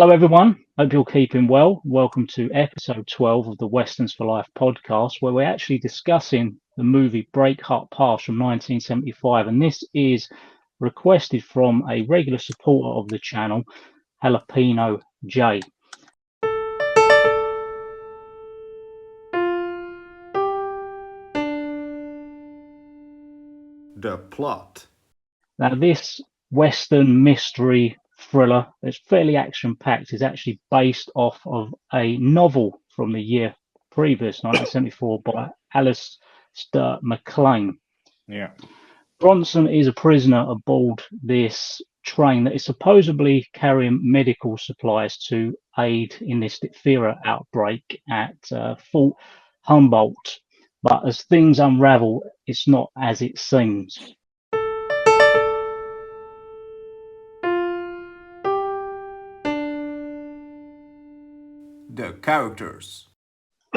Hello, everyone. Hope you're keeping well. Welcome to episode 12 of the Westerns for Life podcast, where we're actually discussing the movie Breakheart Pass from 1975. And this is requested from a regular supporter of the channel, Jalapeno J. The plot. Now, this Western mystery thriller that's fairly action-packed is actually based off of a novel from the year previous, 1974, by Alistair MacLean. Yeah. Bronson is a prisoner aboard this train that is supposedly carrying medical supplies to aid in this diphtheria outbreak at Fort Humboldt. But as things unravel, it's not as it seems. The characters.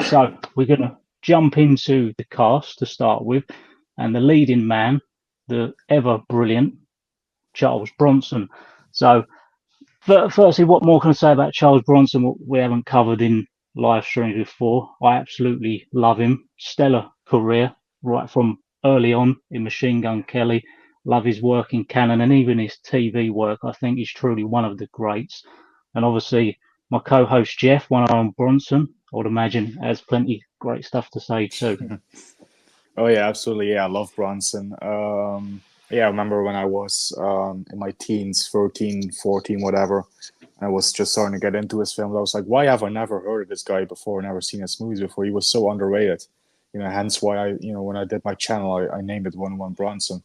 So we're going to jump into the cast to start with, and the leading man, the ever brilliant Charles Bronson. So firstly, what more can I say about Charles Bronson, what we haven't covered in live streams before? I absolutely love him. Stellar career right from early on in Machine Gun Kelly. Love his work in Cannon and even his TV work. I think he's truly one of the greats. And obviously, my co-host Jeff, one on Bronson, I would imagine, has plenty great stuff to say too. Oh yeah, absolutely. Yeah, I love Bronson. Yeah, I remember when I was in my teens, 13, 14, whatever. I was just starting to get into his films. I was like, why have I never heard of this guy before? Never seen his movies before. He was so underrated. Hence why when I did my channel, I named it 101 Bronson.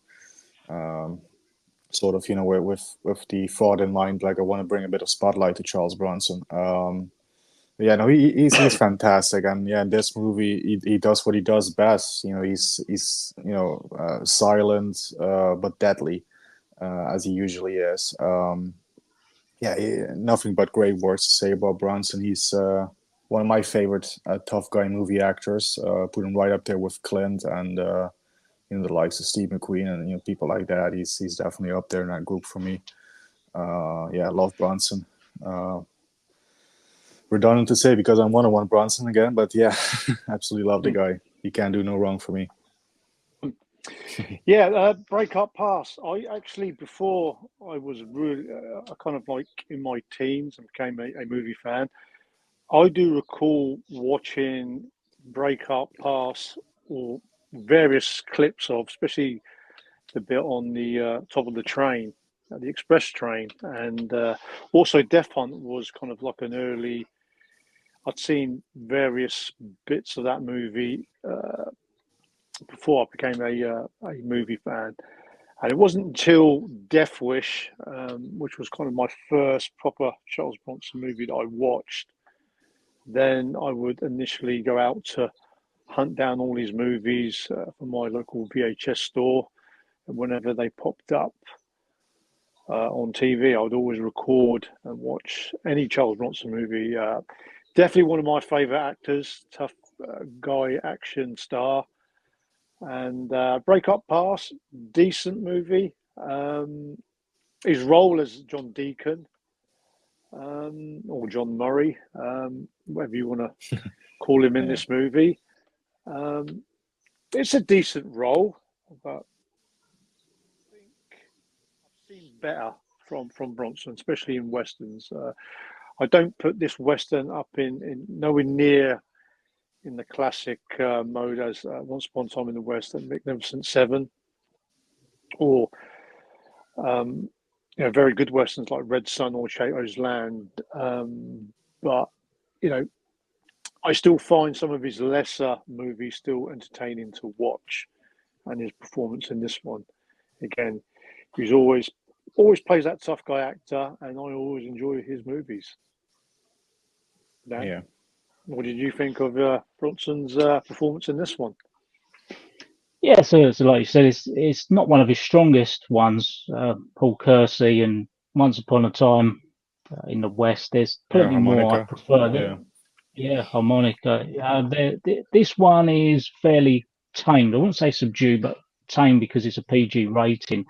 Sort of, with the thought in mind, like I want to bring a bit of spotlight to Charles Bronson. Yeah, no, he's fantastic, and yeah, in this movie he does what he does best. He's silent but deadly, as he usually is. Nothing but great words to say about Bronson. He's one of my favorite tough guy movie actors. Put him right up there with Clint and the likes of Steve McQueen and people like that. He's definitely up there in that group for me. I love Bronson. Redundant to say because I'm 101 Bronson again, but yeah, absolutely love the guy. He can't do no wrong for me. Yeah, Breakheart Pass. I actually, before I was really kind of like in my teens and became a movie fan, I do recall watching Breakheart Pass or various clips of, especially the bit on the top of the train, the express train, and also Death Hunt was kind of like an early. I'd seen various bits of that movie before I became a movie fan, and it wasn't until Death Wish, which was kind of my first proper Charles Bronson movie that I watched, then I would initially go out to hunt down all these movies from my local VHS store, and whenever they popped up on TV, I would always record and watch any Charles Bronson movie. Definitely one of my favourite actors, tough guy action star. And Breakheart Pass, decent movie. His role as John Deacon or John Murray, whatever you want to call him in this movie. It's a decent role, but I think I've seen better from Bronson, especially in westerns. I don't put this western up in nowhere near in the classic mode as Once Upon a Time in the West and Magnificent Seven, or very good westerns like Red Sun or Chato's Land. But I still find some of his lesser movies still entertaining to watch, and his performance in this one, again, he's always plays that tough guy actor, and I always enjoy his movies. Dan? Yeah. What did you think of Bronson's performance in this one? Yeah, so like you said, it's not one of his strongest ones. Paul Kersey and Once Upon a Time in the West. There's plenty more I prefer. Harmonica. This one is fairly tamed. I wouldn't say subdued, but tamed because it's a PG rating.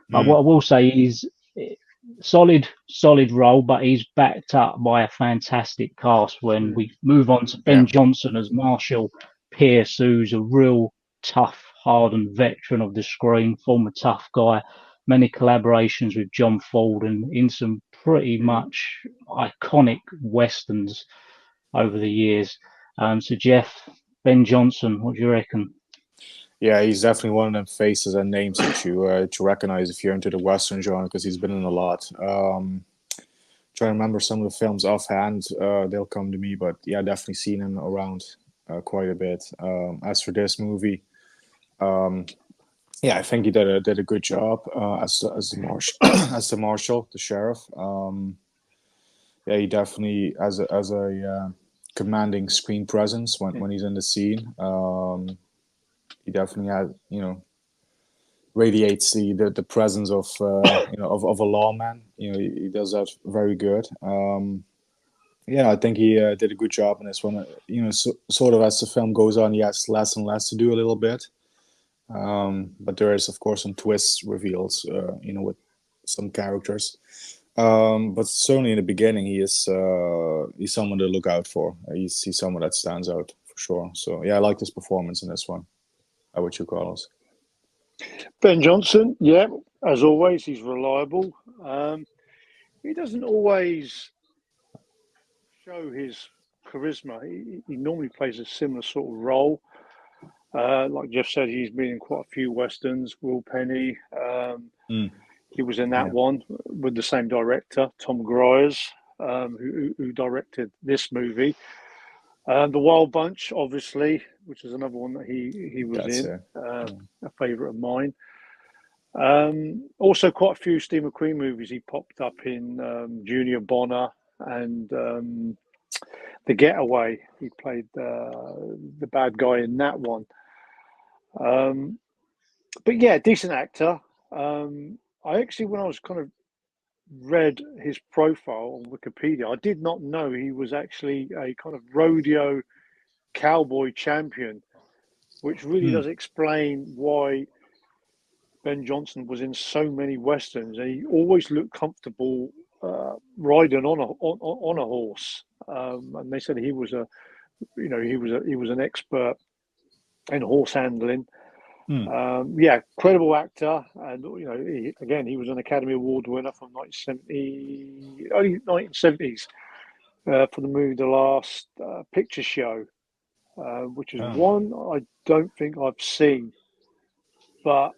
But what I will say is solid role, but he's backed up by a fantastic cast when we move on to Ben Johnson as Marshall Pierce, who's a real tough, hardened veteran of the screen, former tough guy, many collaborations with John Ford and in some pretty much iconic westerns over the years. So Jeff, Ben Johnson, what do you reckon? Yeah, he's definitely one of them faces and names that you to recognize if you're into the Western genre, because he's been in a lot. Trying to remember some of the films offhand, they'll come to me, but yeah, definitely seen him around quite a bit. As for this movie, yeah, I think he did a good job as the marshal, as the marshal, the sheriff. Yeah, he definitely as a commanding screen presence when he's in the scene. He definitely had, radiates the presence of of a lawman. He does that very good. Yeah, I think he did a good job in this one. Sort of as the film goes on, he has less and less to do a little bit. But there is, of course, some twists reveals, with some characters. But certainly in the beginning, he's someone to look out for. He's someone that stands out for sure. So yeah, I like his performance in this one. How would you, Carlos? Ben Johnson, yeah, as always, he's reliable. He doesn't always show his charisma. He normally plays a similar sort of role. Like Jeff said, he's been in quite a few westerns. Will Penny, he was in that one with the same director, Tom Gries, who directed this movie. The Wild Bunch, obviously, which is another one that he was in, a favourite of mine. Also, quite a few Steve McQueen movies. He popped up in Junior Bonner and The Getaway. He played the bad guy in that one. But yeah, decent actor. I actually, when I was kind of read his profile on Wikipedia, I did not know he was actually a kind of rodeo cowboy champion, which really does explain why Ben Johnson was in so many westerns, and he always looked comfortable riding on a horse. And they said he was an expert in horse handling. Yeah, credible actor, and he was an Academy Award winner from 1970, early 1970s for the movie The Last Picture Show, which is one I don't think I've seen, but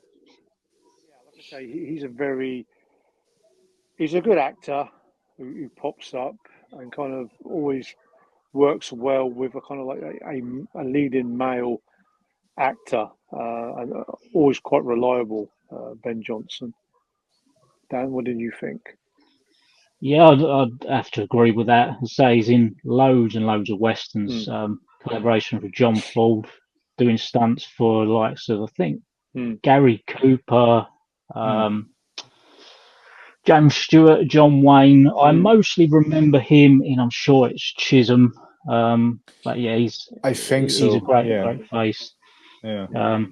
yeah, like I say, he's a good actor who pops up and kind of always works well with a kind of like a leading male actor, and always quite reliable, Ben Johnson. Dan, what did you think? Yeah, I'd have to agree with that. I'd say he's in loads and loads of westerns. Collaboration with John Ford, doing stunts for the likes of, I think, Gary Cooper, James Stewart, John Wayne. I mostly remember him in, I'm sure it's Chisholm. But yeah, he's a great face. Yeah.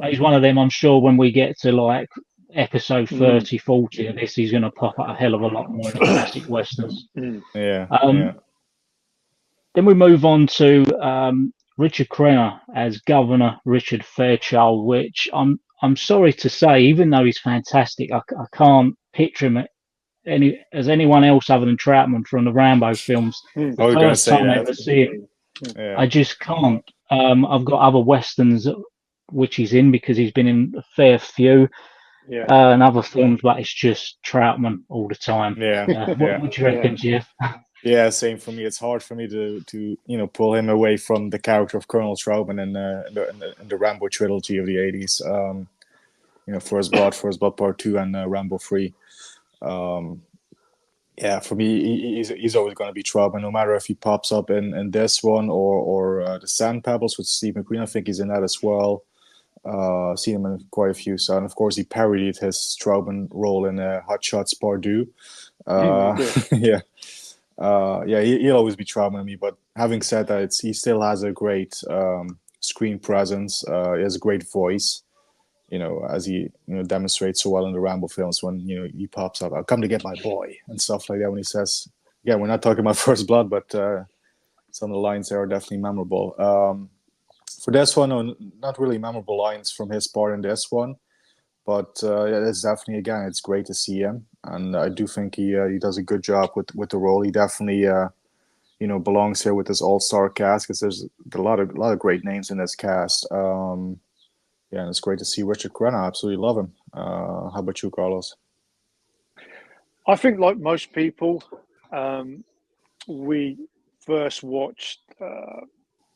He's one of them, I'm sure when we get to like episode 30, 40 of this, he's going to pop up a hell of a lot more in the classic westerns. Then we move on to Richard Crenna as Governor Richard Fairchild, which I'm sorry to say, even though he's fantastic, I can't picture him as anyone else other than Troutman from the Rambo films. The first time I ever see him, I just can't. I've got other westerns which he's in because he's been in a fair few and other films, but it's just Troutman all the time. What do you reckon, Jeff? Yeah, same for me. It's hard for me to pull him away from the character of Colonel Troutman in the Rambo trilogy of the 80s. First Blood Part 2 and Rambo 3. Yeah, for me, he's always going to be Troutman, no matter if he pops up in this one or the Sand Pebbles with Steve McQueen. I think he's in that as well. Seen him in quite a few. So, and of course, he parodied his Troutman role in Hot Shots Part 2. He'll always be Troutman to me. But having said that, he still has a great screen presence. He has a great voice. as he demonstrates so well in the Rambo films when he pops up, "I'll come to get my boy," and stuff like that. When he says, "Yeah, we're not talking about First Blood, but some of the lines there are definitely memorable." For this one, not really memorable lines from his part in this one, but it's definitely, again, it's great to see him, and I do think he does a good job with the role. He definitely belongs here with this all-star cast, because there's a lot of great names in this cast. Yeah, and it's great to see Richard Crenna. I absolutely love him. How about you, Carlos? I think, like most people, we first watched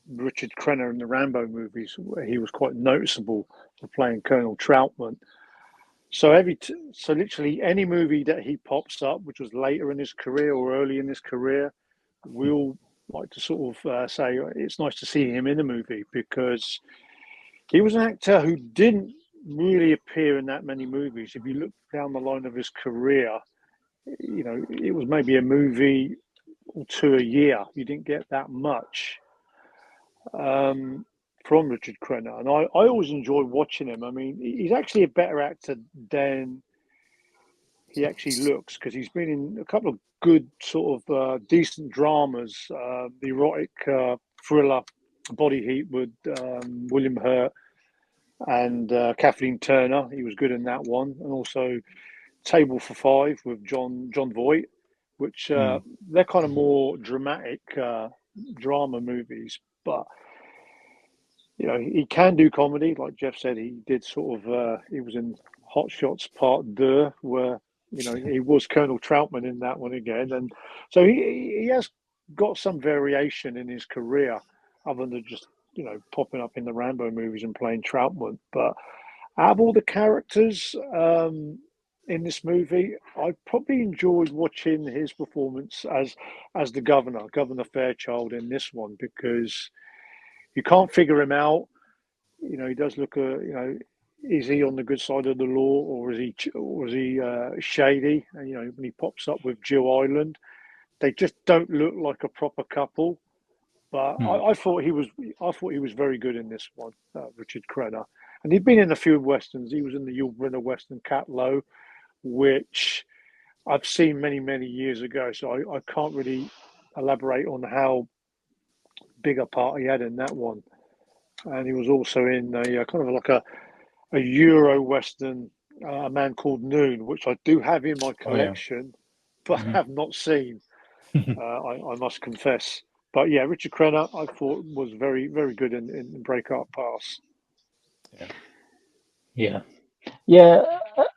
Richard Crenna in the Rambo movies, where he was quite noticeable for playing Colonel Troutman. So literally any movie that he pops up, which was later in his career or early in his career, we'll like to sort of say it's nice to see him in a movie, because he was an actor who didn't really appear in that many movies. If you look down the line of his career, it was maybe a movie or two a year. You didn't get that much from Richard Crenna. And I always enjoy watching him. I mean, he's actually a better actor than he actually looks, because he's been in a couple of good sort of decent dramas, the erotic thriller Body Heat with William Hurt and Kathleen Turner. He was good in that one. And also Table for Five with John Voight, which they're kind of more dramatic drama movies. But he can do comedy, like Jeff said. He did sort of he was in Hot Shots Part 2, where he was Colonel Troutman in that one again, and so he has got some variation in his career, other than just popping up in the Rambo movies and playing Troutman. But out of all the characters in this movie, I probably enjoyed watching his performance as the Governor Fairchild in this one, because you can't figure him out. He does look is he on the good side of the law, or is he shady? And when he pops up with Jill Island, they just don't look like a proper couple. But I thought he was very good in this one, Richard Crenna. And he'd been in a few westerns. He was in the Yul Brynner western Cat Low, which I've seen many, many years ago. So I can't really elaborate on how big a part he had in that one. And he was also in a kind of like a Euro western, A Man Called Noon, which I do have in my collection, but have not seen. I must confess. But yeah, Richard Crenna, I thought was very, very good in Breakheart Pass. Yeah.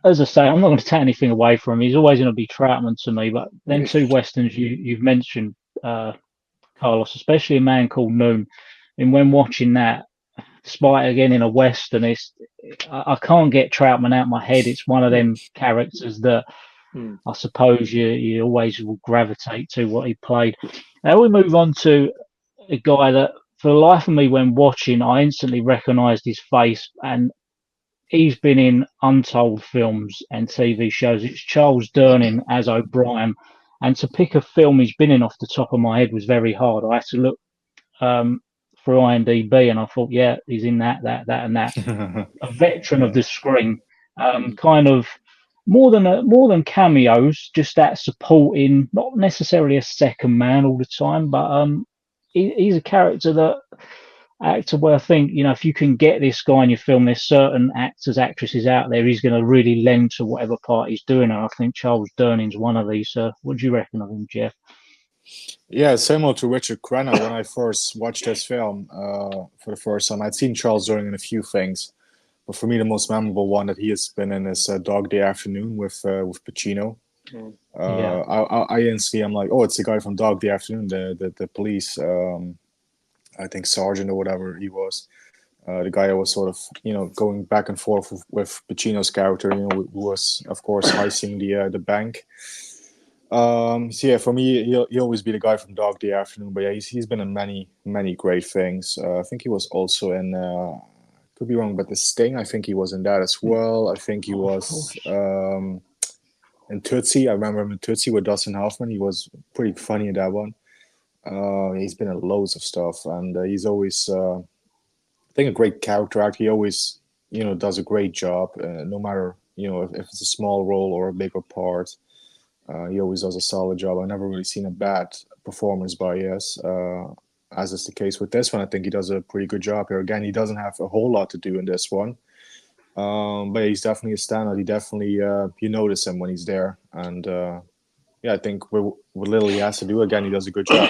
As I say, I'm not going to take anything away from him. He's always going to be Troutman to me. But then two westerns you've mentioned, Carlos, especially A Man Called Noon, and when watching that, despite again in a western, I can't get Troutman out of my head. It's one of them characters that I suppose you always will gravitate to what he played. Now we move on to a guy that, for the life of me, when watching, I instantly recognised his face, and he's been in untold films and TV shows. It's Charles Durning as O'Brien, and to pick a film he's been in off the top of my head was very hard. I had to look through IMDb, and I thought, yeah, he's in that, and that. A veteran of the screen, kind of more than cameos, just that supporting, not necessarily a second man all the time, but he's a character where I think, if you can get this guy in your film, there's certain actors, actresses out there, he's going to really lend to whatever part he's doing. And I think Charles Durning's one of these. What do you reckon of him, Jeff? Yeah, similar to Richard Crenna, when I first watched this film for the first time, I'd seen Charles Durning in a few things. But for me, the most memorable one that he has been in is Dog Day Afternoon with Pacino. I instantly, I'm like, oh, it's the guy from Dog Day Afternoon, the police, I think sergeant or whatever he was. The guy who was sort of, going back and forth with Pacino's character, who was, of course, heisting the bank. So yeah, for me, he'll always be the guy from Dog Day Afternoon. But yeah, he's been in many great things. I think he was also in, could be wrong, but The Sting, I think he was in that as well. I think he was in Tootsie. I remember him in Tootsie with Dustin Hoffman. He was pretty funny in that one. He's been in loads of stuff, and he's always, I think, a great character actor. He always does a great job, no matter if it's a small role or a bigger part. He always does a solid job. I've never really seen a bad performance by Yes. As is the case with this one, I think he does a pretty good job here. Again, he doesn't have a whole lot to do in this one, but he's definitely a standout. He definitely you notice him when he's there, and yeah, I think with little he has to do, again, he does a good job.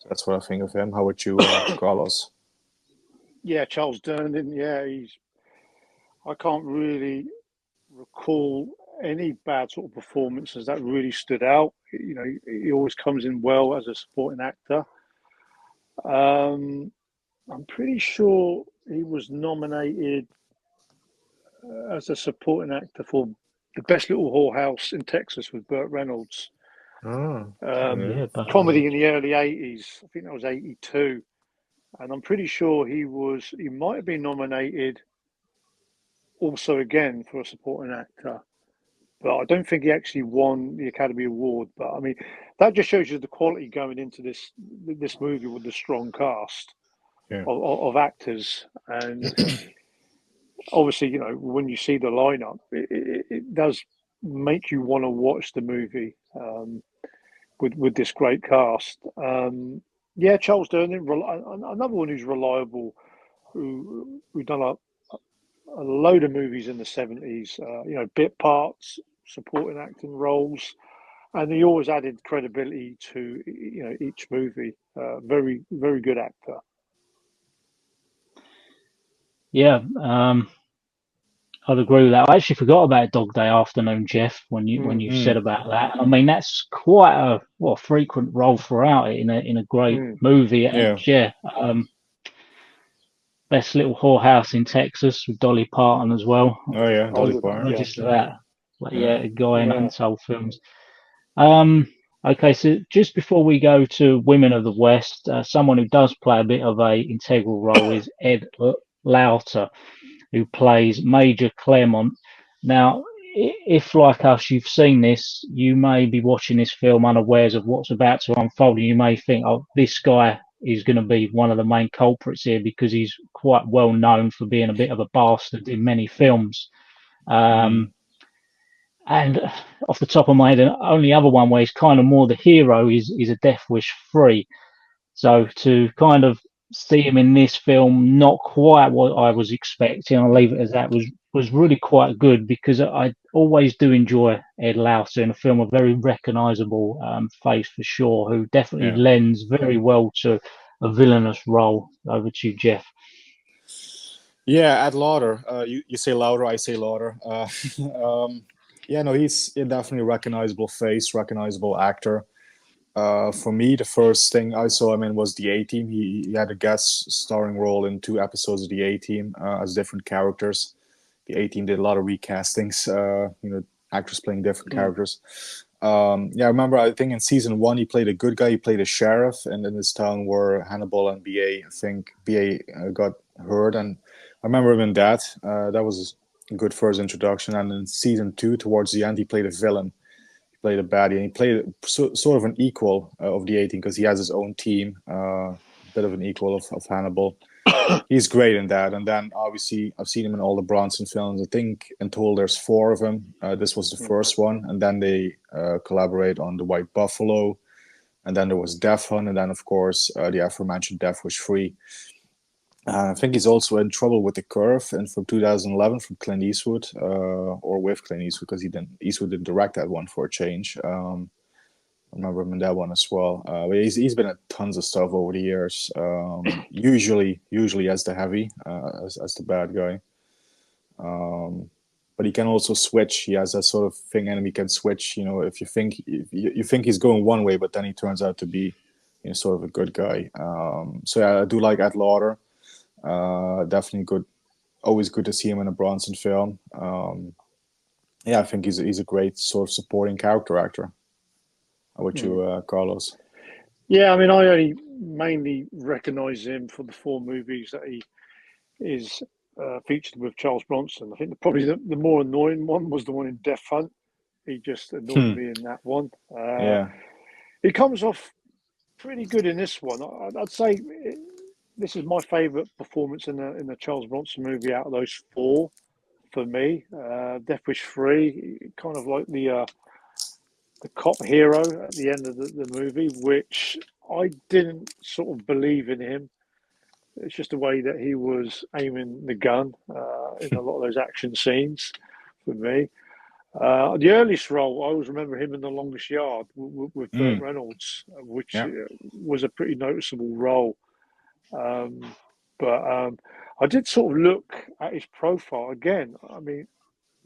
So that's what I think of him. How about you, Carlos? Yeah, Charles Durnin. Yeah, I can't really recall any bad sort of performances that really stood out. He always comes in well as a supporting actor. I'm pretty sure he was nominated as a supporting actor for the best little whorehouse in Texas with Burt Reynolds. Oh, Yeah, but Comedy in the early '80s. I think that was '82, and I'm pretty sure he might have been nominated also again for a supporting actor, but I don't think he actually won the Academy Award. But I mean, that just shows you the quality going into this movie with the strong cast yeah, of actors. And obviously, when you see the lineup, it does make you want to watch the movie with this great cast. Yeah, Charles Durnin, another one who's reliable, who done a load of movies in the '70s. Bit parts, supporting acting roles, and he always added credibility to each movie. Very very good actor. yeah, I'd agree with that. I actually forgot about Dog Day Afternoon, Jeff, when you said Mm. about that. I mean, that's quite a frequent role throughout it in a great Mm. movie. And Yeah. yeah, Best Little Whorehouse in Texas with Dolly Parton as well. Oh yeah, I Dolly would Parton. Yeah, register that. But Yeah. yeah, a guy in yeah. untold films. Okay, so just before we go to Women of the West, someone who does play a bit of a integral role is Ed Lauter, who plays Major Claremont. Now, if like us, you've seen this, you may be watching this film unawares of what's about to unfold, and you may think, "Oh, this guy is going to be one of the main culprits here because he's quite well known for being a bit of a bastard in many films." Mm. And off the top of my head, the only other one where he's kind of more the hero is a Death Wish 3. So to kind of see him in this film, not quite what I was expecting, I'll leave it as that, was really quite good because I always do enjoy Ed Lauter in a film, a very recognisable face for sure, who definitely Yeah. lends very well to a villainous role. Over to you, Jeff. Yeah, Ed Lauder. You say Lauder, I say Lauder. Yeah, no, he's definitely a recognizable face, recognizable actor. For me, the first thing I saw him in was the A Team. He had a guest starring role in 2 episodes of the A Team as different characters. The A Team did a lot of recastings, actors playing different characters. Yeah, I remember, I think in season 1, he played a good guy. He played a sheriff in this town where Hannibal and BA, I think BA got hurt. And I remember him in that. That was a good first introduction. And in season 2, towards the end, he played a villain. He played a baddie. And he played sort of an equal of the A Team because he has his own team, a bit of an equal of Hannibal. He's great in that. And then obviously I've seen him in all the Bronson films. I think in total there's 4 of them. This was the first one, and then they collaborate on The White Buffalo, and then there was Death Hunt, and then of course the aforementioned Death Wish 3. I think he's also in Trouble with the Curve, and from 2011 from Clint Eastwood, or with Clint Eastwood, because Eastwood didn't direct that one for a change. I remember him in that one as well. He's been in tons of stuff over the years. Usually as the heavy, as the bad guy. But he can also switch. He has that sort of thing, and he can switch. If you think he's going one way, but then he turns out to be, sort of a good guy. So yeah, I do like Ed Lauder. Definitely good. Always good to see him in a Bronson film. Yeah, I think he's a great sort of supporting character actor. How about you, Carlos? Yeah, I mean, I only mainly recognise him for the 4 movies that he is featured with Charles Bronson. I think probably the more annoying one was the one in Death Hunt. He just annoyed me in that one. Yeah. He comes off pretty good in this one. I'd say this is my favourite performance in the Charles Bronson movie out of those four for me. Death Wish 3, kind of like the cop hero at the end of the movie, which I didn't sort of believe in him. It's just the way that he was aiming the gun in a lot of those action scenes for me. The earliest role, I always remember him in The Longest Yard with Burt Reynolds, which Yeah. was a pretty noticeable role. But I did sort of look at his profile again. I mean,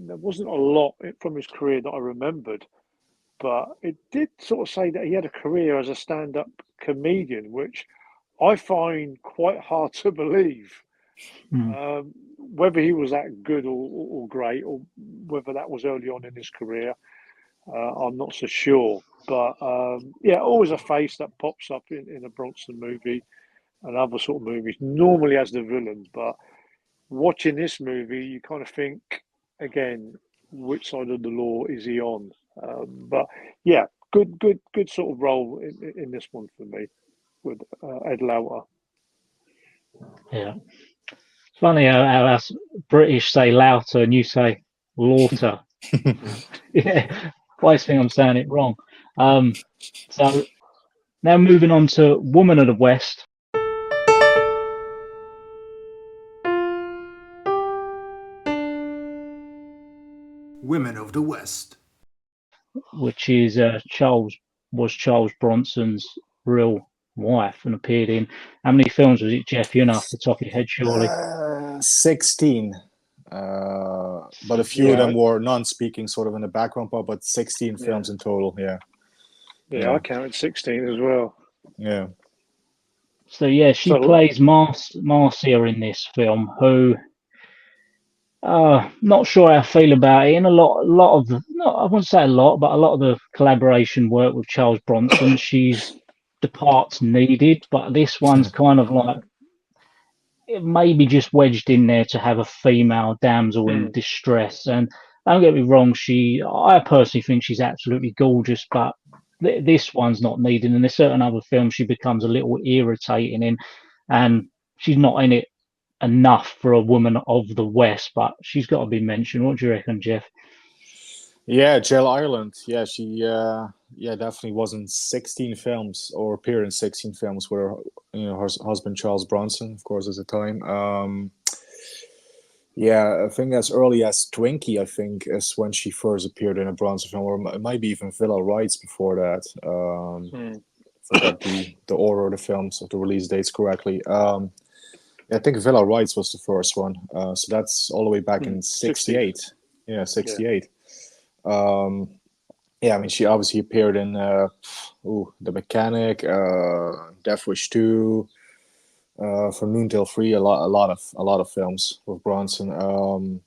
there wasn't a lot from his career that I remembered, but it did sort of say that he had a career as a stand-up comedian, which I find quite hard to believe. Whether he was that good or great, or whether that was early on in his career, I'm not so sure. But yeah, always a face that pops up in a Bronson movie and other sort of movies, normally as the villain. But watching this movie, you kind of think, again, which side of the law is he on? But yeah, good sort of role in this one for me with Ed Lauter. Yeah. It's funny how us British say louter and you say laughter. Yeah. I always think I'm saying it wrong. So now moving on to Woman of the West, Women of the West. which is Charles Bronson's real wife and appeared in how many films was it, Jeff? You know off the top of your head, surely. 16. But a few of them were non-speaking, sort of in the background part, but 16 films in total. Yeah, I counted 16 as well. Yeah. So yeah, she plays Marcia in this film, who not sure how I feel about it. In a lot of I wouldn't say a lot, but a lot of the collaboration work with Charles Bronson, she's the parts needed, but this one's kind of like it may be just wedged in there to have a female damsel in distress. And don't get me wrong, I personally think she's absolutely gorgeous, but this one's not needed. And there's certain other films she becomes a little irritating in, and she's not in it enough for a woman of the West, but she's got to be mentioned. What do you reckon, Jeff? Yeah, Jill Ireland. Yeah, she definitely was in 16 films or appeared in 16 films with her husband Charles Bronson, of course, at the time. I think as early as Twinkie, I think, is when she first appeared in a Bronson film, or it might be even Villa Rights before that. Forgot the order of the films, of the release dates correctly. I think Villa Rights was the first one. So that's all the way back in 68. 60s. Yeah, 68. I mean, she obviously appeared in The Mechanic, Death Wish 2, From Noon Till 3, a lot of films with Bronson.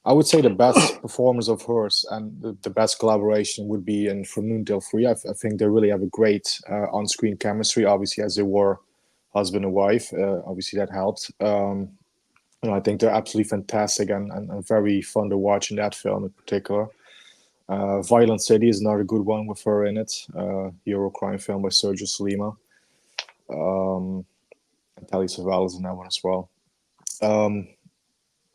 I would say the best performance of hers and the best collaboration would be in From Noon Till 3. I think they really have a great on-screen chemistry, obviously, as they were husband and wife. Obviously, that helped. I think they're absolutely fantastic and very fun to watch in that film in particular. Violent City is another good one with her in it. Eurocrime film by Sergio Solima. And Telly Savalas in that one as well. And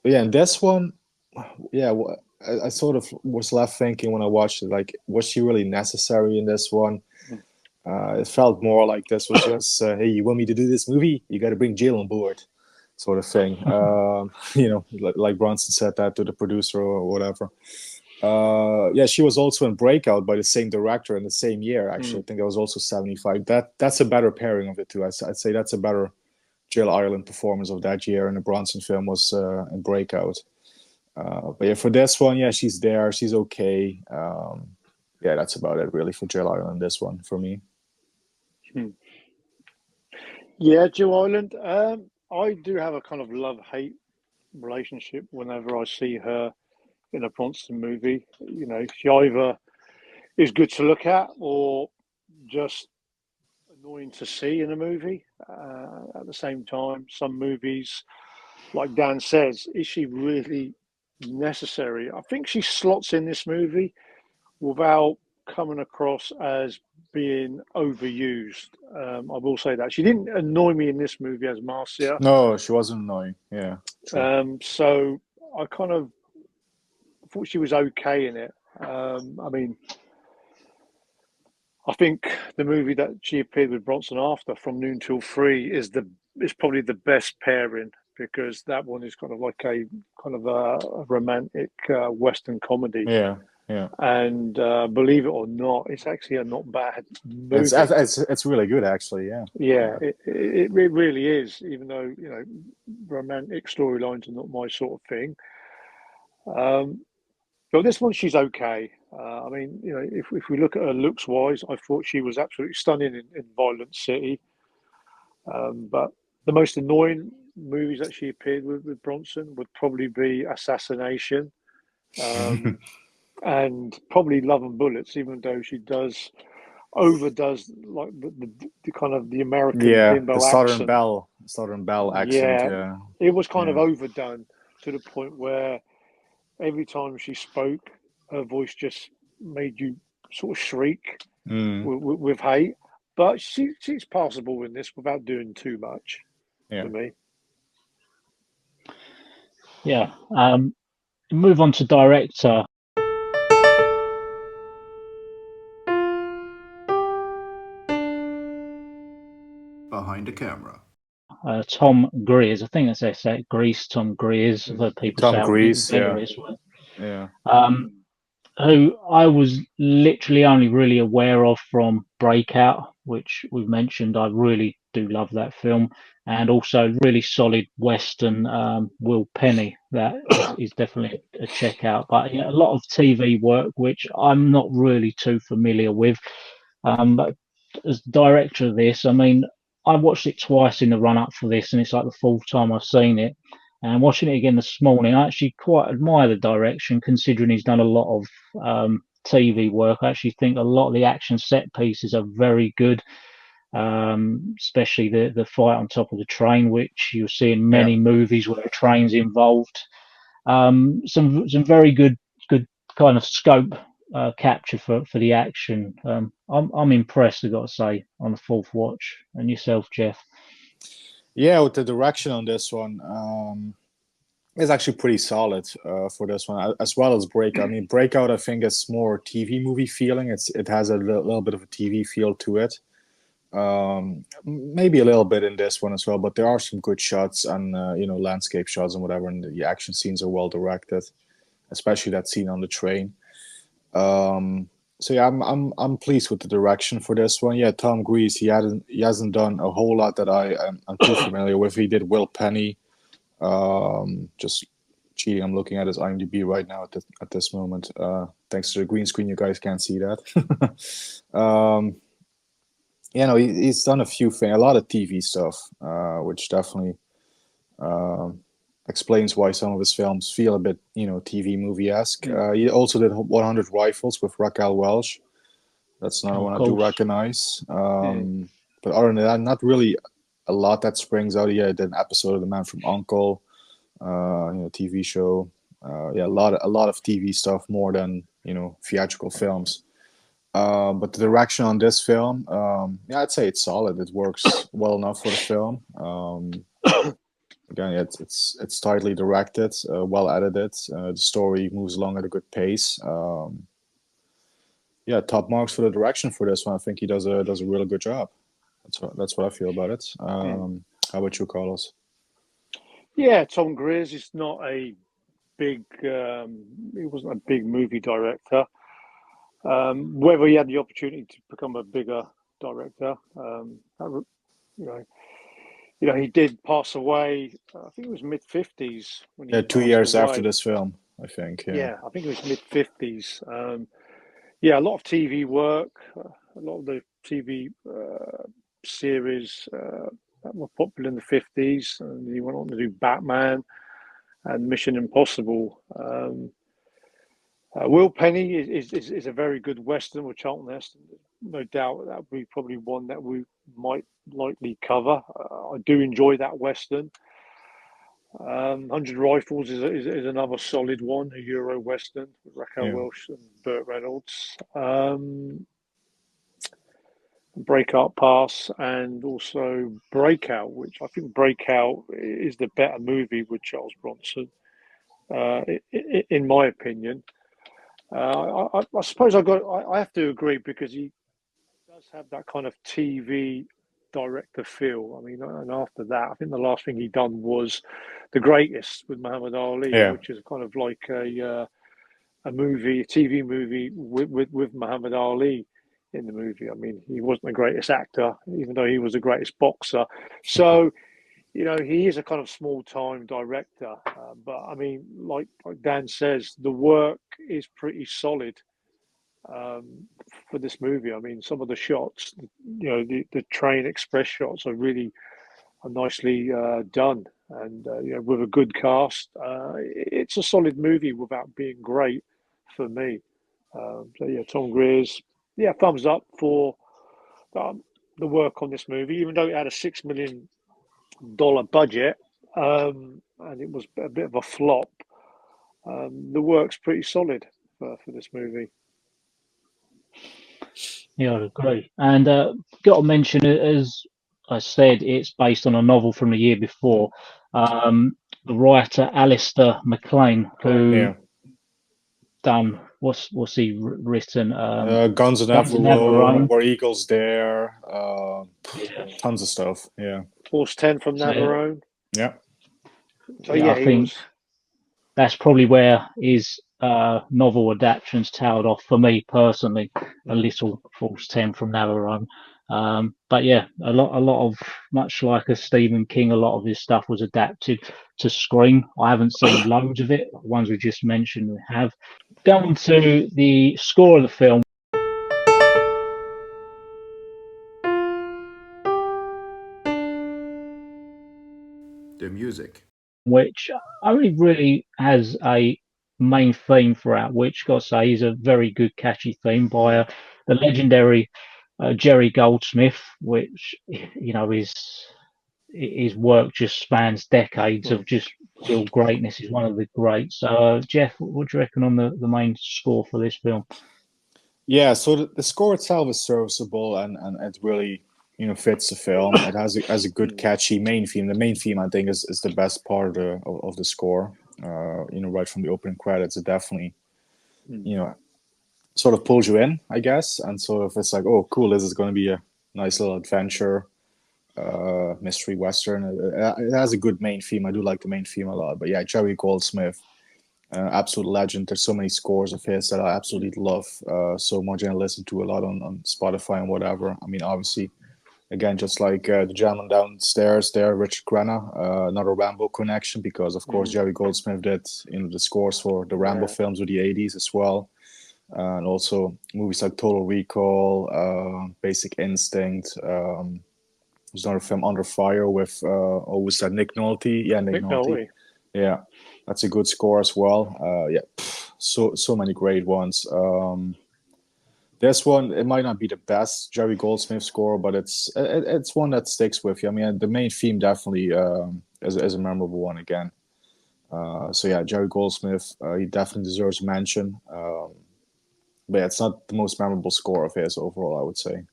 this one, I sort of was left thinking when I watched it, like, was she really necessary in this one? It felt more like this was just, hey, you want me to do this movie? You got to bring Jill on board, sort of thing. Like Bronson said that to the producer or whatever. She was also in Breakout by the same director in the same year, actually. I think that was also 75. That's a better pairing of the two. I'd say that's a better Jill Ireland performance of that year, and the Bronson film was in Breakout. For this one, she's there. She's okay. That's about it, really, for Jill Ireland, this one, for me. Yeah, Jill Ireland. I do have a kind of love-hate relationship whenever I see her in a Bronson movie. She either is good to look at or just annoying to see in a movie. At the same time, some movies, like Dan says, is she really necessary? I think she slots in this movie without coming across as being overused. I will say that she didn't annoy me in this movie as Marcia. No, she wasn't annoying. Yeah, true. So I kind of thought she was okay in it. I mean, I think the movie that she appeared with Bronson after, From Noon Till Three, is probably the best pairing, because that one is kind of like a romantic Western comedy. Yeah, yeah. And believe it or not, it's actually a not bad It's movie. it's really good, actually. Yeah. Yeah, it really is. Even though, romantic storylines are not my sort of thing. But this one, she's okay. I mean, if we look at her looks wise, I thought she was absolutely stunning in Violent City. But the most annoying movies that she appeared with Bronson would probably be Assassination, and probably Love and Bullets, even though she overdoes like the kind of the American Yeah, the bimbo accent. Southern Belle accent. Yeah, Yeah, it was kind of yeah, overdone to the point where every time she spoke, her voice just made you sort of shriek mm, with hate. But she's passable in this without doing too much yeah. for me. Yeah. Move on to director. Behind the camera. Tom Gries. I think that's how they say it. Gries, Tom Gries. I've heard people say Tom it Gries. Yeah, various ways. yeah. Who I was literally only really aware of from Breakout, which we've mentioned. I really do love that film, and also really solid Western, Will Penny. That is definitely a check out. But yeah, a lot of TV work, which I'm not really too familiar with. But as director of this, I mean, I watched it twice in the run up for this, and it's like the fourth time I've seen it. And watching it again this morning, I actually quite admire the direction, considering he's done a lot of TV work. I actually think a lot of the action set pieces are very good, especially the fight on top of the train, which you'll see in Yeah. many movies where a train's involved. Some very good kind of scope captured for the action. I'm impressed, I've got to say, on the fourth watch. And yourself, Jeff? Yeah, with the direction on this one, is actually pretty solid for this one, as well as Breakout. I mean, Breakout, I think, is more TV movie feeling. It has a little bit of a TV feel to it. Maybe a little bit in this one as well, but there are some good shots and landscape shots and whatever, and the action scenes are well directed, especially that scene on the train. So yeah, I'm pleased with the direction for this one. Yeah, Tom Gries, he hasn't done a whole lot that I'm too familiar with. He did Will Penny. Just cheating. I'm looking at his IMDb right now at this moment. Thanks to the green screen, you guys can't see that. He's done a few things, a lot of TV stuff, which definitely explains why some of his films feel a bit, TV movie-esque. He also did 100 Rifles with Raquel Welch. That's another one I do recognize. But other than that, not really a lot that springs out. Yeah, did an episode of The Man from U.N.C.L.E., TV show. A lot of TV stuff more than theatrical films. But the direction on this film, I'd say it's solid. It works well enough for the film. Again, it's tightly directed, well edited. The story moves along at a good pace. Top marks for the direction for this one. I think he does a really good job. That's what I feel about it. How about you, Carlos? Yeah, Tom Gries is not a big. He wasn't a big movie director. Whether he had the opportunity to become a bigger director, he did pass away. I think it was mid-50s when he 2 years after this film, I think. Yeah, I think it was mid-50s. A lot of TV work, a lot of the TV series that were popular in the 50s, and he went on to do Batman and Mission Impossible. Will Penny is a very good Western with Charlton Heston. No doubt that would be probably one that we might likely cover. I do enjoy that Western. 100 Rifles is another solid one, a Euro Western with Raquel Yeah. Welch and Burt Reynolds. Breakheart Pass and also Breakout, which I think Breakout is the better movie with Charles Bronson, in my opinion. I suppose I have to agree because he does have that kind of TV director feel. I mean, and after that, I think the last thing he done was The Greatest with Muhammad Ali, Yeah. which is kind of like a movie, a TV movie with Muhammad Ali in the movie. I mean, he wasn't the greatest actor, even though he was the greatest boxer. So, he is a kind of small time director. But I mean, like Dan says, the work is pretty solid for this movie. I mean, some of the shots, the train express shots are nicely done. And, with a good cast, it's a solid movie without being great for me. So yeah, Tom Gries, yeah, thumbs up for the work on this movie, even though it had a $6 million budget, and it was a bit of a flop. The work's pretty solid for this movie. Yeah, I agree. And got to mention, as I said, it's based on a novel from the year before. The writer Alistair MacLean, who Yeah. done what's he written? Guns of Guns of Navarone. War Eagles Dare, Yeah. tons of stuff. Yeah. Force 10 from Navarone. Yeah. So Yeah, I he think was. that's probably where his novel adaptations tailed off for me personally. A little Force 10 from Navarone. But yeah, a lot of, much like a Stephen King, a lot of his stuff was adapted to screen. I haven't seen loads of it. The ones we just mentioned, we have. Going to the score of the film, The music. which only really has a main theme throughout, which, got to say, is a very good, catchy theme by the legendary Jerry Goldsmith, which, his work just spans decades of just real greatness. He's one of the greats. So, Jeff, what do you reckon on the main score for this film? Yeah, so the score itself is serviceable and it really fits the film. It has a good catchy main theme. The main theme, I think, is the best part of the score. Right from the opening credits, it definitely sort of pulls you in, I guess. And so if it's like, oh, cool, this is going to be a nice little adventure, mystery western. It has a good main theme. I do like the main theme a lot. But yeah, Jerry Goldsmith. Absolute legend. There's so many scores of his that I absolutely love so much, and I listen to a lot on Spotify and whatever. I mean, obviously, again, just like the gentleman downstairs there, Richard Crenna, another Rambo connection, because of course Jerry Goldsmith did the scores for the Rambo films of the 80s as well, and also movies like Total Recall, Basic Instinct. There's another film, Under Fire, with was that Nick Nolte? Yeah, Nick Nolte. Yeah, that's a good score as well. So many great ones. This one, it might not be the best Jerry Goldsmith score, but it's one that sticks with you. I mean, the main theme definitely is a memorable one again. So yeah, Jerry Goldsmith, he definitely deserves a mention. But yeah, it's not the most memorable score of his overall, I would say.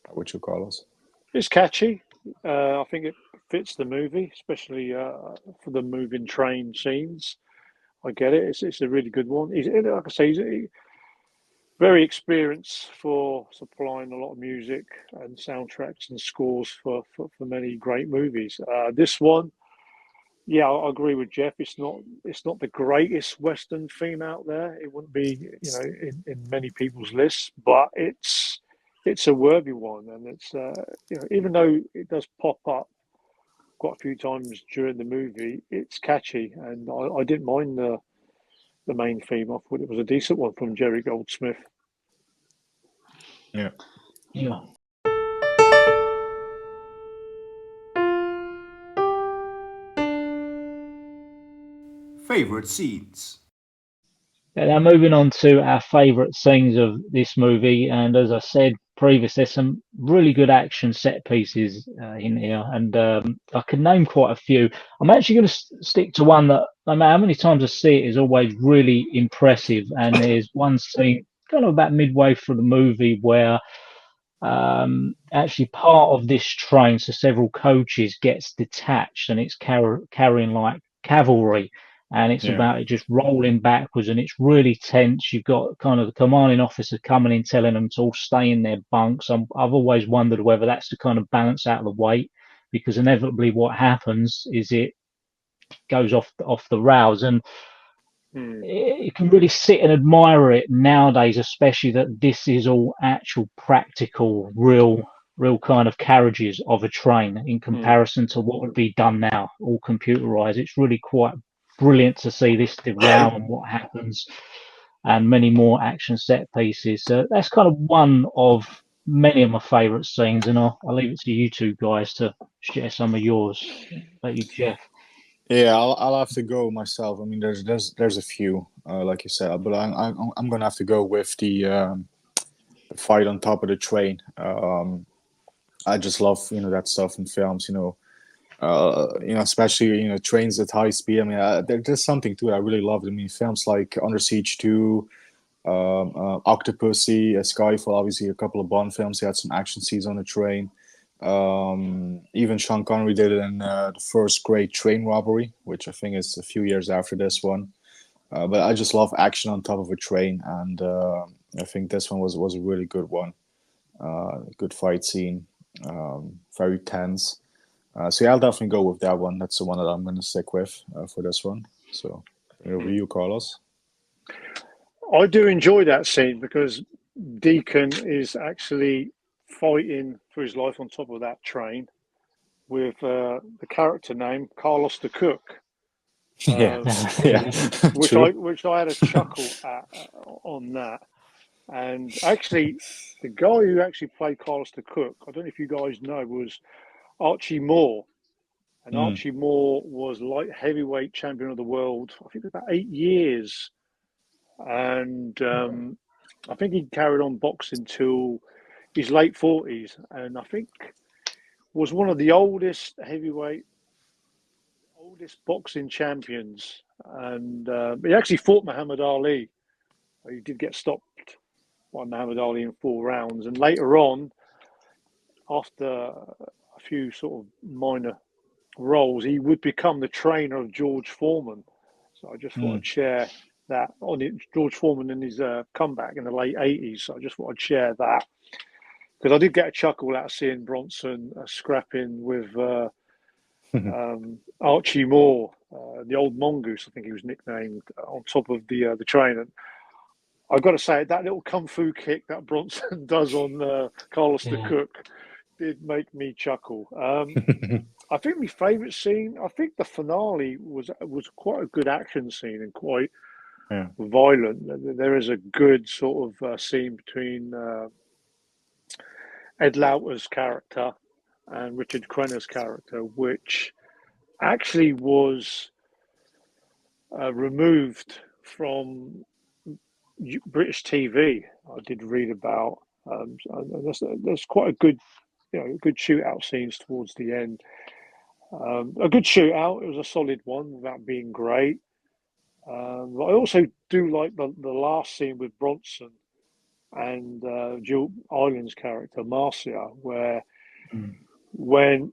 How would you, Carlos? It's catchy. I think it fits the movie, especially for the moving train scenes. I get it. It's a really good one. Like I say, he's very experienced for supplying a lot of music and soundtracks and scores for many great movies. This one, yeah, I agree with Jeff. It's not the greatest Western theme out there. It wouldn't be, in many people's lists, but it's a worthy one, and it's even though it does pop up quite a few times during the movie, it's catchy, and I didn't mind the main theme. I thought it was a decent one from Jerry Goldsmith. Yeah. Yeah. Favorite scenes. Now moving on to our favourite scenes of this movie, and as I said, previous, there's some really good action set pieces in here, and I can name quite a few. I'm actually going to stick to one that, no matter how many times I see it, is always really impressive. And there's one scene, kind of about midway through the movie, where actually part of this train, so several coaches, gets detached, and it's carrying like cavalry, and it's about it just rolling backwards, and it's really tense. You've got kind of the commanding officer coming in telling them to all stay in their bunks. I've always wondered whether that's to kind of balance out the weight, because inevitably what happens is it goes off the rails, and you can really sit and admire it nowadays, especially that this is all actual practical, real kind of carriages of a train in comparison to what would be done now, all computerized. It's really quite brilliant to see this derail and what happens, and many more action set pieces. So that's kind of one of many of my favourite scenes, and I'll leave it to you two guys to share some of yours. Thank you, Jeff. Yeah, I'll have to go myself. I mean, there's a few, like you said, but I'm gonna have to go with the fight on top of the train. I just love that stuff in films. Especially trains at high speed. I mean, there's something to it. I really love it. I mean, films like Under Siege 2, Octopussy, Skyfall. Obviously, a couple of Bond films. They had some action scenes on the train. Even Sean Connery did it in the first great train robbery, which I think is a few years after this one. But I just love action on top of a train, and I think this one was a really good one. Good fight scene, very tense. So yeah, I'll definitely go with that one. That's the one that I'm going to stick with for this one. So over to you, Carlos. I do enjoy that scene because Deacon is actually fighting for his life on top of that train with the character name Carlos the Cook. Yeah, which I had a chuckle at on that. And actually, the guy who actually played Carlos the Cook, I don't know if you guys know, was Archie Moore. And Archie Moore was light heavyweight champion of the world, I think about 8 years. And I think he carried on boxing till his late 40s. And I think was one of the oldest boxing champions. And he actually fought Muhammad Ali. He did get stopped by Muhammad Ali in 4 rounds. And later on, after a few sort of minor roles, he would become the trainer of George Foreman. So I just thought I'd share that on it. George Foreman in his comeback in the late 80s. So I just thought I'd share that. Because I did get a chuckle out of seeing Bronson scrapping with Archie Moore, the old mongoose, I think he was nicknamed, on top of the train. And I've got to say, that little kung fu kick that Bronson does on Carlos the Cook did make me chuckle. I think my favourite scene, I think the finale was quite a good action scene and quite violent. There is a good sort of scene between Ed Lauter's character and Richard Crenna's character, which actually was removed from British TV. I did read about. There's quite a good, good shootout scenes towards the end. A good shootout. It was a solid one without being great. But I also do like the last scene with Bronson and Jill Ireland's character Marcia, where when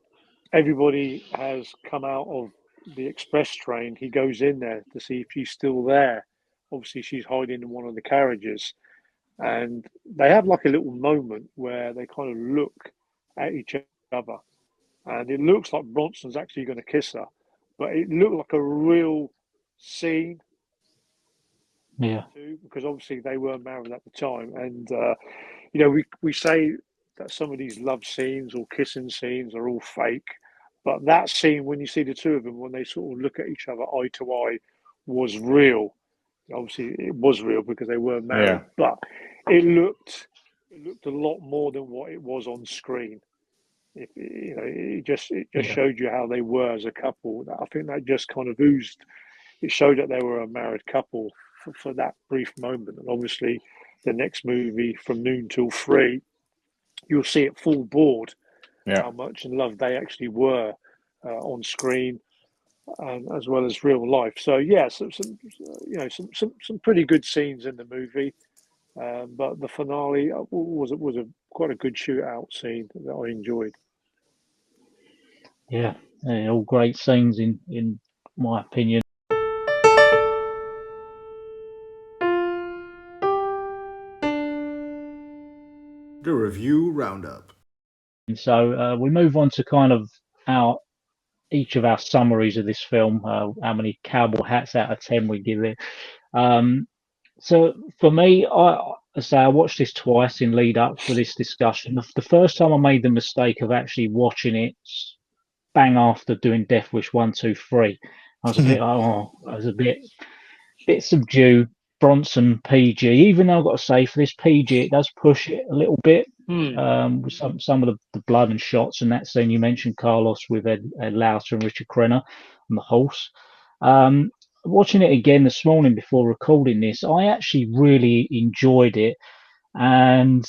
everybody has come out of the express train, he goes in there to see if she's still there. Obviously, she's hiding in one of the carriages, and they have like a little moment where they kind of look at each other, and it looks like Bronson's actually going to kiss her, but it looked like a real scene. Yeah. Because obviously they were married at the time, and we say that some of these love scenes or kissing scenes are all fake, but that scene when you see the two of them when they sort of look at each other eye to eye was real. Obviously, it was real because they were married, but it looked a lot more than what it was on screen. It just showed you how they were as a couple. I think that just kind of oozed. It showed that they were a married couple for that brief moment. And obviously, the next movie, From Noon Till 3, you'll see it full board Yeah. how much in love they actually were on screen, as well as real life. So yeah, some pretty good scenes in the movie. But the finale was a quite a good shootout scene that I enjoyed. Yeah, all great scenes in my opinion. The review roundup. And so we move on to kind of each of our summaries of this film. How many cowboy hats out of 10 we give it. So for me, I watched this twice in lead up for this discussion. The first time I made the mistake of actually watching it bang after doing Death Wish 1, 2, 3. I was a bit, I was a bit subdued. Bronson PG, even though I've got to say for this PG, it does push it a little bit. With some of the blood and shots and that scene you mentioned, Carlos, with Ed Lauter and Richard Crenna on the horse. Watching it again this morning before recording this, I actually really enjoyed it, and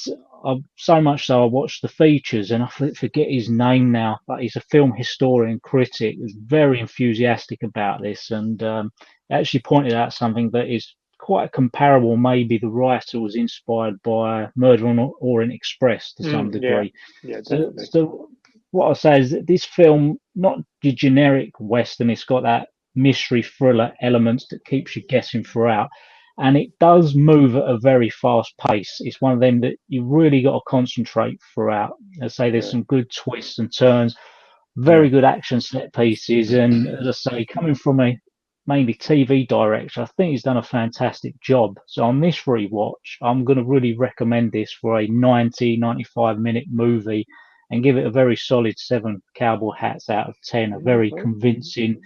so much so I watched the features, and I forget his name now, but he's a film historian critic who's very enthusiastic about this, and actually pointed out something that is quite comparable. Maybe the writer was inspired by Murder on Orient Express to some degree. Yeah, definitely. So what I say is that this film, not your generic Western, it's got that mystery thriller elements that keeps you guessing throughout. And it does move at a very fast pace. It's one of them that you really got to concentrate throughout. I say there's some good twists and turns, very good action set pieces. And as I say, coming from a mainly TV director, I think he's done a fantastic job. So on this rewatch, I'm going to really recommend this for a 95 minute movie and give it a very solid 7 cowboy hats out of 10. A very convincing,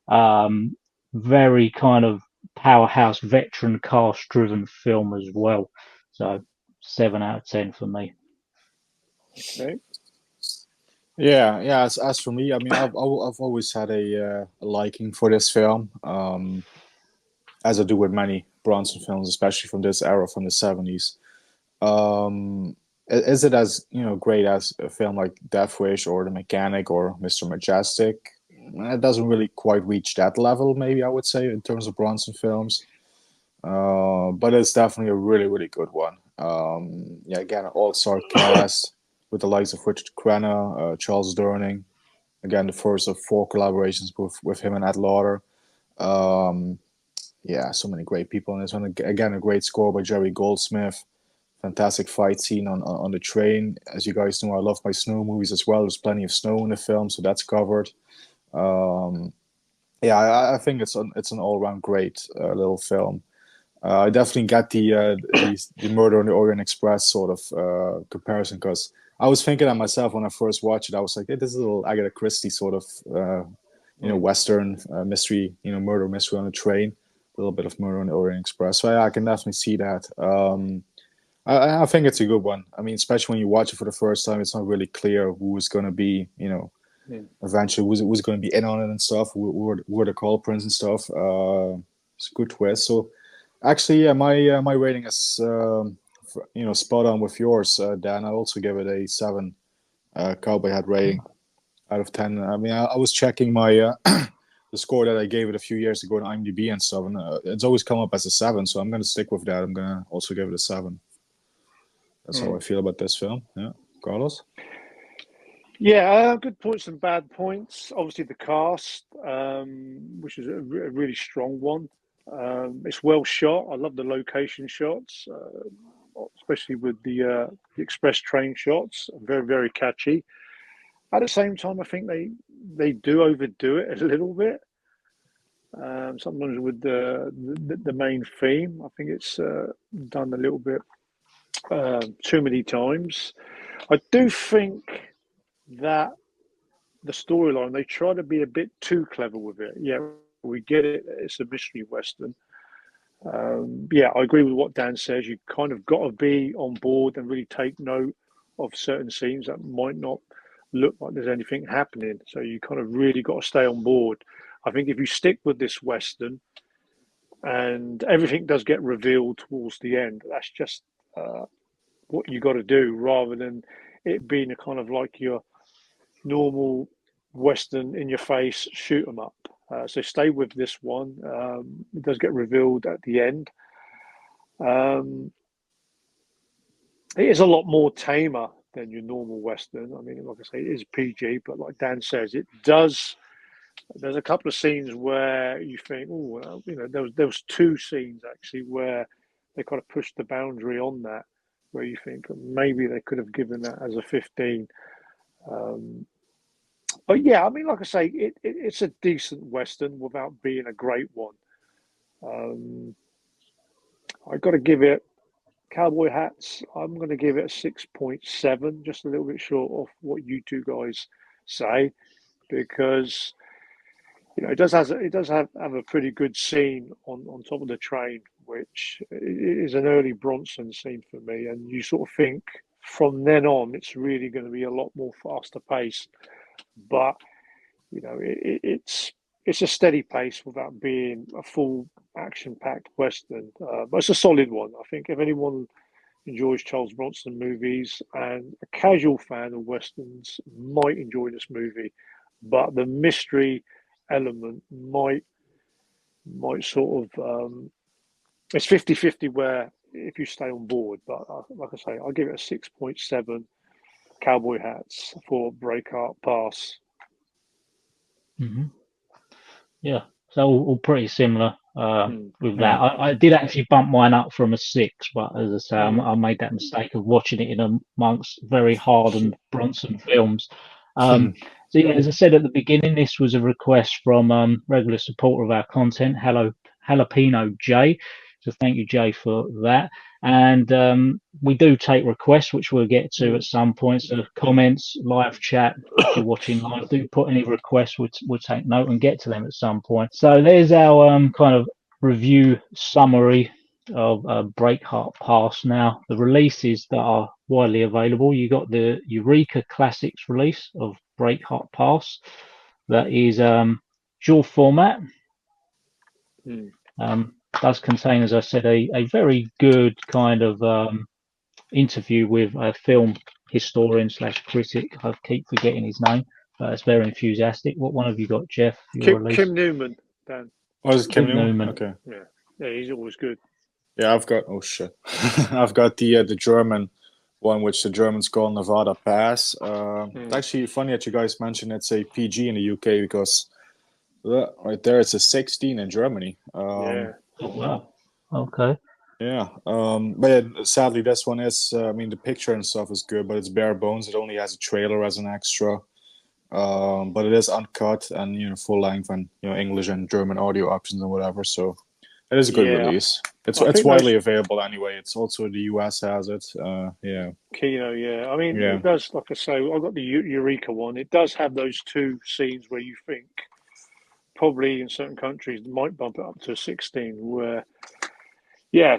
very kind of powerhouse veteran cast driven film as well. So 7 out of 10 for me. Okay. Yeah. As for me, I mean, I've always had a liking for this film, as I do with many Bronson films, especially from this era, from the '70s. Is it as great as a film like Death Wish or The Mechanic or Mr. Majestic? It doesn't really quite reach that level, maybe I would say, in terms of Bronson films. But it's definitely a really, really good one. Again, an all-star cast with the likes of Richard Crenna, Charles Durning. Again, the first of 4 collaborations with him and Ed Lauter. So many great people in this one. Again, a great score by Jerry Goldsmith. Fantastic fight scene on the train. As you guys know, I love my snow movies as well. There's plenty of snow in the film, so that's covered. I think it's an all-round great little film. I definitely get the Murder on the Orient Express sort of comparison, because I was thinking that myself when I first watched it. I was like, hey, this is a little Agatha Christie sort of Western mystery, murder mystery on a train. A little bit of Murder on the Orient Express. So I can definitely see that. I think it's a good one. I mean, especially when you watch it for the first time, it's not really clear who is going to be, eventually who's going to be in on it and stuff, who are the culprits and stuff. It's a good twist. So actually, yeah, my rating is spot on with yours, Dan. I also give it a 7 cowboy hat rating out of 10. I mean, I was checking my the score that I gave it a few years ago on IMDb and stuff, and it's always come up as a 7. So I'm going to stick with that. I'm going to also give it a 7. That's how I feel about this film. Yeah, Carlos. Yeah, good points and bad points. Obviously, the cast, which is a really strong one. It's well shot. I love the location shots, especially with the express train shots. Very, very catchy. At the same time, I think they do overdo it a little bit. Sometimes with the main theme, I think it's done a little bit too many times. I do think that the storyline, they try to be a bit too clever with it. Yeah, we get it. It's a mystery Western. I agree with what Dan says. You kind of got to be on board and really take note of certain scenes that might not look like there's anything happening. So you kind of really got to stay on board. I think if you stick with this Western and everything does get revealed towards the end, that's just what you got to do, rather than it being a kind of like your normal Western in your face shoot 'em up. So stay with this one. It does get revealed at the end. It is a lot more tamer than your normal Western. I mean, like I say, it is PG, but like Dan says, it does. There's a couple of scenes where you think, oh, you know, there was two scenes actually where they kind of pushed the boundary on that, where you think maybe they could have given that as a 15. But yeah, I mean, like I say, it's a decent Western without being a great one. I got to give it Cowboy Hats. I'm going to give it a 6.7, just a little bit short of what you two guys say, because you know it does have a pretty good scene on top of the train, which is an early Bronson scene for me, and you sort of think from then on it's really going to be a lot more faster pace, but you know it's a steady pace without being a full action-packed Western, but it's a solid one. I think if anyone enjoys Charles Bronson movies and a casual fan of Westerns might enjoy this movie, but the mystery element might sort of it's 50-50 where if you stay on board, but like I say, I'll give it a 6.7 Cowboy Hats for Breakheart Pass. Mm-hmm. Yeah, so all pretty similar with that. I did actually bump mine up from a 6, but as I say, I made that mistake of watching it in amongst very hardened Bronson films. So yeah, as I said at the beginning, this was a request from regular supporter of our content, Jalapeno J. So thank you, Jay, for that. And we do take requests, which we'll get to at some point. So comments, live chat, if you're watching live, do put any requests. We'll take note and get to them at some point. So there's our kind of review summary of Breakheart Pass. Now, the releases that are widely available, you got the Eureka Classics release of Breakheart Pass. That is dual format. Does contain, as I said, a very good kind of interview with a film historian / critic. I keep forgetting his name, but it's very enthusiastic. What one have you got, Jeff? Kim Newman, Dan. Oh, is it Kim Newman? Okay. Yeah, he's always good. Yeah, I've got I've got the German one, which the Germans call Nevada Pass. It's actually funny that you guys mentioned it's a PG in the UK because right there it's a 16 in Germany. Oh, wow. Okay. Yeah, but sadly this one is. I mean, the picture and stuff is good, but it's bare bones. It only has a trailer as an extra, but it is uncut and full length and English and German audio options and whatever. So it is a good release. It's widely available anyway. It's also the US has it. Yeah. Kino, yeah. I mean, it does. Like I say, I've got the Eureka one. It does have those two scenes where you think probably in certain countries might bump it up to 16, where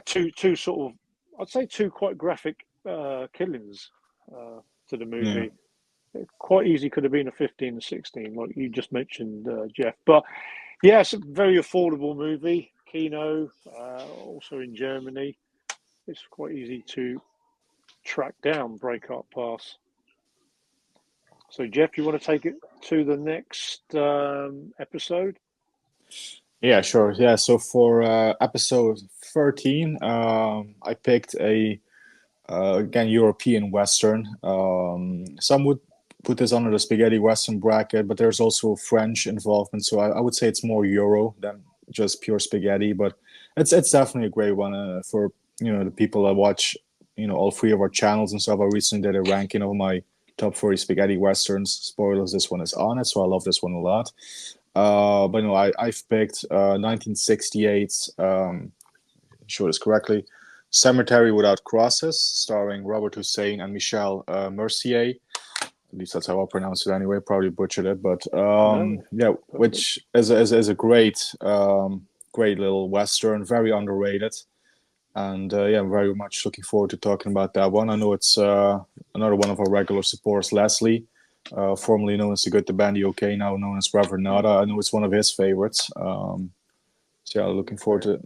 two sort of, I'd say two quite graphic killings to the movie. It quite easy could have been a 15 and 16, like you just mentioned, Jeff. But yeah, it's a very affordable movie. Kino, also in Germany. It's quite easy to track down Breakheart Pass. So, Jeff, you want to take it to the next episode? Yeah, sure. Yeah, so for episode 13, I picked a again European Western. Some would put this under the spaghetti Western bracket, but there's also French involvement. So I would say it's more Euro than just pure spaghetti. But it's definitely a great one for the people that watch all three of our channels and stuff. I recently did a ranking of my top 40 spaghetti Westerns. Spoilers, this one is on it, so I love this one a lot. But I've picked 1968's, sure this correctly, Cemetery Without Crosses, starring Robert Hussein and Michel Mercier. At least that's how I pronounce it anyway. Probably butchered it, but which is a great little Western, very underrated. And I'm very much looking forward to talking about that one. I know it's another one of our regular supporters, Leslie, formerly known as The Good, the Bad, the Okay, now known as Reverend Nada. I know it's one of his favorites. So So yeah, looking forward to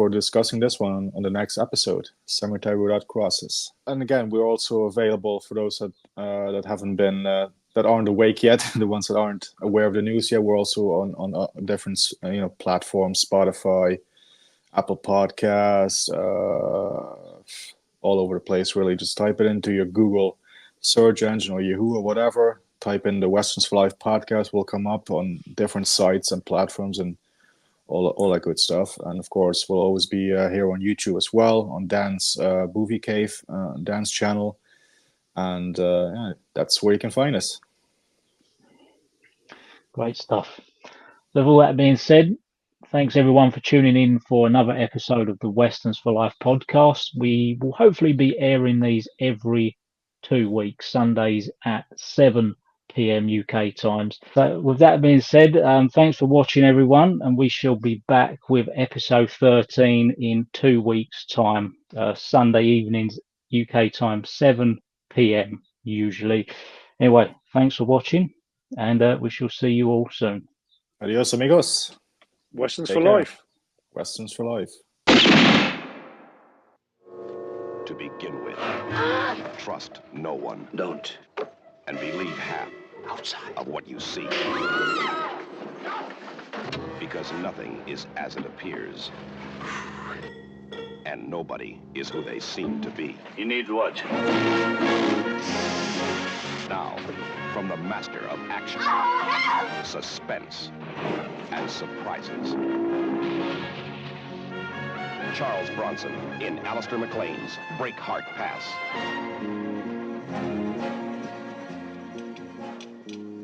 discussing this one on the next episode, Cemetery Without Crosses. And again, we're also available for those that haven't been that aren't awake yet, the ones that aren't aware of the news yet. We're also on different platforms, Spotify, Apple Podcasts, all over the place. Really, just type it into your Google search engine or Yahoo or whatever. Type in the Westerns for Life podcast. Will come up on different sites and platforms and all that good stuff. And of course, we'll always be here on YouTube as well, on Dan's Movie Cave, Dan's channel. And that's where you can find us. Great stuff. So with all that being said, thanks everyone for tuning in for another episode of the Westerns for Life podcast. We will hopefully be airing these every 2 weeks, Sundays at 7 p.m. UK times. So with that being said, thanks for watching everyone, and we shall be back with episode 13 in 2 weeks time, Sunday evenings UK time, 7 p.m. usually. Anyway, thanks for watching, and we shall see you all soon. Adios, amigos. Westerns Take for care. life. Westerns for life. To begin with, trust no one. Don't. And believe half of what you see. Because nothing is as it appears. And nobody is who they seem to be. He needs what? Now, from the master of action, suspense, and surprises, Charles Bronson in Alistair McLean's Breakheart Pass.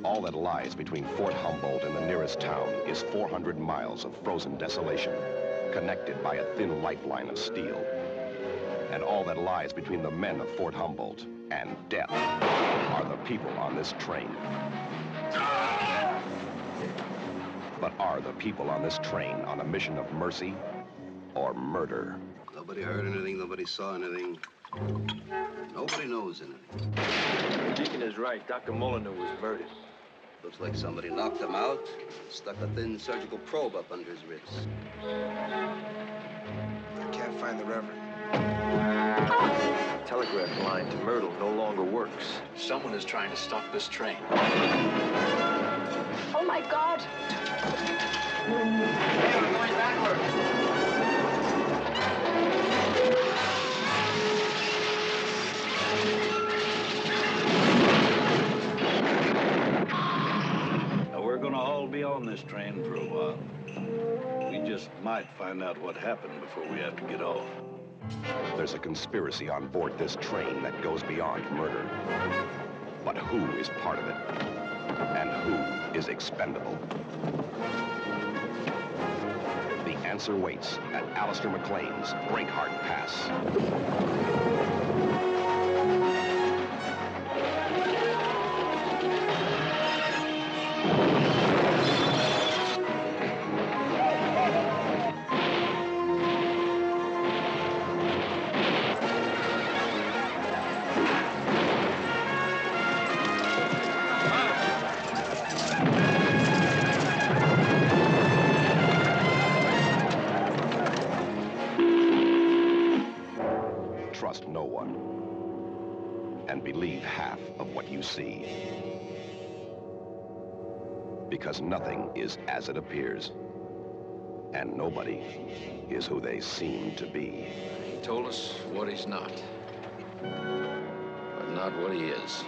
All that lies between Fort Humboldt and the nearest town is 400 miles of frozen desolation, connected by a thin lifeline of steel. And all that lies between the men of Fort Humboldt and death are the people on this train. But are the people on this train on a mission of mercy or murder? Nobody heard anything, nobody saw anything. Nobody knows anything. The deacon is right. Dr. Molyneux was murdered. Looks like somebody knocked him out, stuck a thin surgical probe up under his ribs. I can't find the Reverend. Telegraph line to Myrtle no longer works. Someone is trying to stop this train. Oh my God! Hey, we're going backwards. Now, we're gonna all be on this train for a while. We just might find out what happened before we have to get off. There's a conspiracy on board this train that goes beyond murder. But who is part of it? And who is expendable? The answer waits at Alistair McLean's Breakheart Pass. Trust no one, and believe half of what you see. Because nothing is as it appears, and nobody is who they seem to be. He told us what he's not, but not what he is.